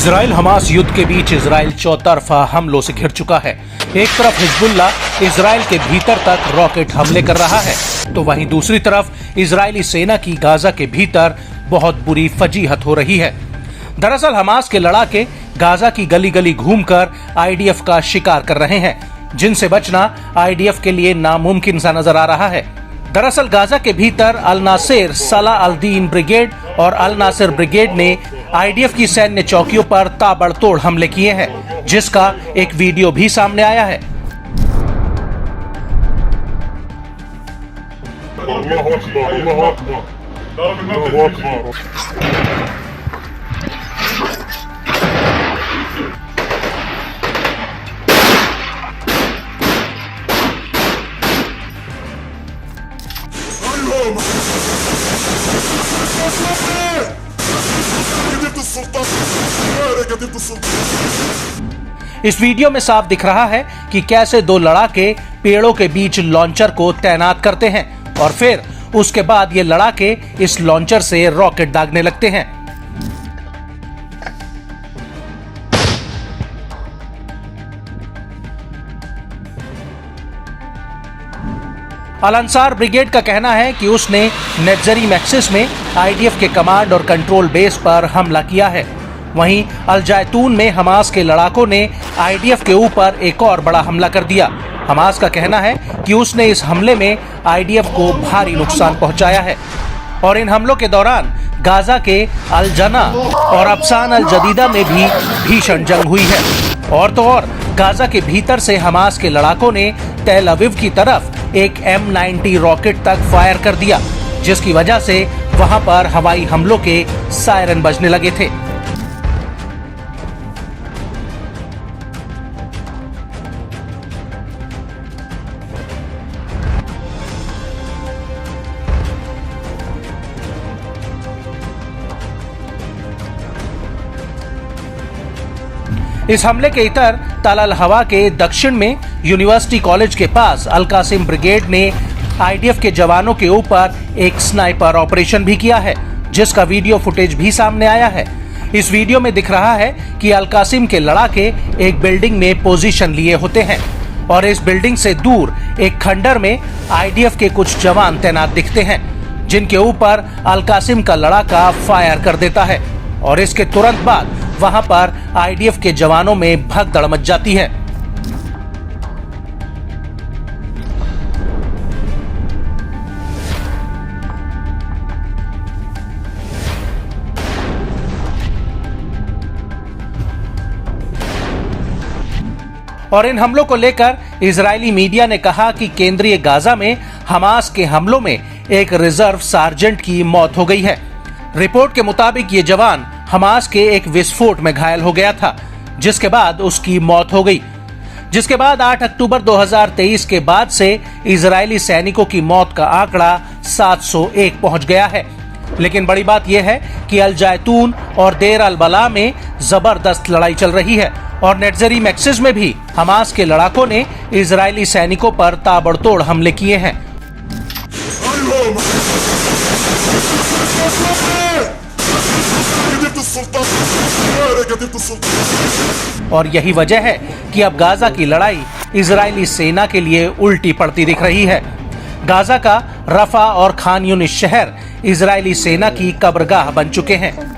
Israel Hamas युद्ध के बीच Israel चौतरफा हमलों से घिर चुका है। एक तरफ हिजबुल्लाह इजराइल के भीतर तक रॉकेट हमले कर रहा है, तो वहीं दूसरी तरफ इजरायली सेना की गाजा के भीतर बहुत बुरी फजीहत हो रही है। दरअसल हमास के लड़ाके गाजा की गली गली घूमकर आईडीएफ का शिकार कर रहे हैं, जिनसे बचना आईडीएफ के लिए नामुमकिन सा नजर आ रहा है। दरअसल गाजा के भीतर अल नासिर सलाह अल दीन ब्रिगेड और अल नासिर ब्रिगेड ने आईडीएफ की सैन्य चौकियों पर ताबड़तोड़ हमले किए हैं, जिसका एक वीडियो भी सामने आया है। इस वीडियो में साफ दिख रहा है कि कैसे दो लड़ाके पेड़ों के बीच लॉन्चर को तैनात करते हैं और फिर उसके बाद ये लड़ाके इस लॉन्चर से रॉकेट दागने लगते हैं। अल अंसार ब्रिगेड का कहना है कि उसने नेट्जरी मैक्सिस में आईडीएफ के कमांड और कंट्रोल बेस पर हमला किया है। वहीं अल जैतून में हमास के लड़ाकों ने आईडीएफ के ऊपर एक और बड़ा हमला कर दिया। हमास का कहना है कि उसने इस हमले में आईडीएफ को भारी नुकसान पहुंचाया है और इन हमलों के दौरान गाजा के अल जना और अफसान अल जदीदा में भी भीषण जंग हुई है। और तो और गाजा के भीतर से हमास के लड़ाकों ने तेल अवीव की तरफ एक M90 रॉकेट तक फायर कर दिया, जिसकी वजह से वहां पर हवाई हमलों के सायरन बजने लगे थे। इस हमले के इतर तल अल हवा के दक्षिण में यूनिवर्सिटी कॉलेज के पास अल कासिम ब्रिगेड ने आईडीएफ के जवानों के ऊपर एक स्नाइपर ऑपरेशन भी किया है, जिसका वीडियो फुटेज भी सामने आया है। इस वीडियो में दिख रहा है कि अल कासिम के लड़ाके एक बिल्डिंग में पोजीशन लिए होते हैं और इस बिल्डिंग से दूर एक खंडर में आईडीएफ के कुछ जवान तैनात दिखते हैं, जिनके ऊपर अल कासिम का लड़ाका फायर कर देता है और इसके तुरंत बाद वहां पर आईडीएफ के जवानों में भगदड़ मच जाती है। और इन हमलों को लेकर इजरायली मीडिया ने कहा कि केंद्रीय गाजा में हमास के हमलों में एक रिजर्व सार्जेंट की मौत हो गई है। रिपोर्ट के मुताबिक ये जवान हमास के एक विस्फोट में घायल हो गया था, जिसके बाद उसकी मौत हो गई। जिसके बाद 8 अक्टूबर 2023 के बाद से इजरायली सैनिकों की मौत का आंकड़ा 701 पहुंच गया है। लेकिन बड़ी बात यह है कि अल जैतून और देर अल बला में जबरदस्त लड़ाई चल रही है और नेट्जरी मैक्सिस में भी हमास के लड़ाकों ने इजरायली सैनिकों पर ताबड़तोड़ हमले किए हैं। और यही वजह है कि अब गाजा की लड़ाई इजरायली सेना के लिए उल्टी पड़ती दिख रही है। गाजा का रफा और खान यूनिस शहर इजरायली सेना की कब्रगाह बन चुके हैं।